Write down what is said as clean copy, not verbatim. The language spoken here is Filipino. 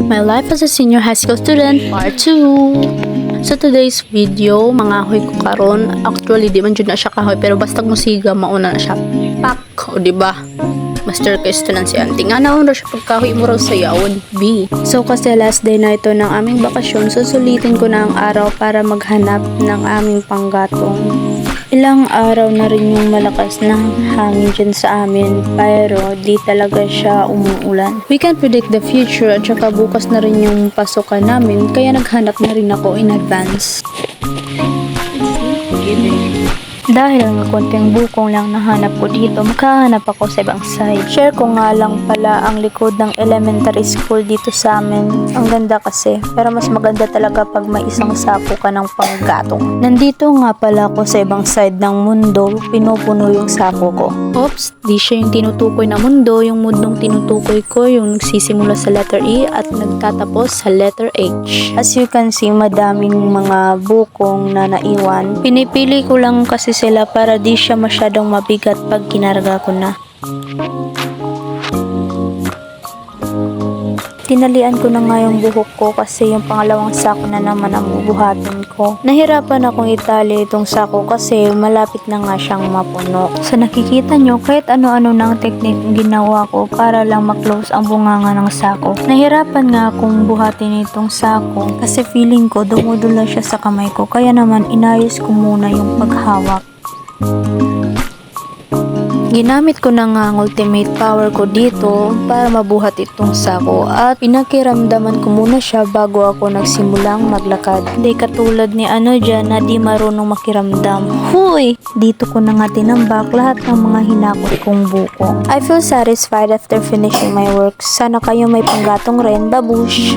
My life as a senior high school student, part 2. Sa today's video, mangahoy ko karon. Actually, di man jud na siya kahoy, pero basta musiga, mauna na siya. Pak! O, diba? Master case to lang si auntie. Nga naon siya pagkahoy mo raw sa yawon, B. So, kasi last day na ito ng aming bakasyon, susulitin ko na ang araw para maghanap ng aming panggatong. Ilang araw na rin yung malakas na hangin dyan sa amin, pero di talaga siya umuulan. We can't predict the future at saka bukas na rin yung pasukan namin, kaya naghanap na rin ako in advance. Dahil nga konting bukong lang nahanap ko dito, makahanap ako sa ibang side. Share ko nga lang pala ang likod ng elementary school dito sa amin. Ang ganda kasi, pero mas maganda talaga pag may isang sako ka ng panggatong. Nandito nga pala ako sa ibang side ng mundo, pinupuno yung sako ko. Oops, di siya yung tinutukoy na mundo, yung mundong tinutukoy ko, yung nagsisimula sa letter E at nagtatapos sa letter H. As you can see, madaming mga bukong na naiwan. Pinipili ko lang kasi sila para di siya masyadong mabigat pag kinarga ko na. Tinalian ko na nga yung buhok ko kasi yung pangalawang sako na naman ang bubuhatin ko. Nahirapan akong itali itong sako kasi malapit na nga siyang mapuno. Sa nakikita nyo, kahit ano-ano ng technique ginawa ko para lang maklose ang bunganga ng sako. Nahirapan nga akong buhatin itong sako kasi feeling ko dumudula siya sa kamay ko, kaya naman inayos ko muna yung paghawak. Ginamit ko na nga ang ultimate power ko dito para mabuhat itong sako at pinakiramdaman ko muna siya bago ako nagsimulang maglakad. Di katulad ni dyan na di marunong makiramdam. Huy! Dito ko na nga tinambak lahat ng mga hinakot kong buko. I feel satisfied after finishing my work. Sana kayo may panggatong rin, babush!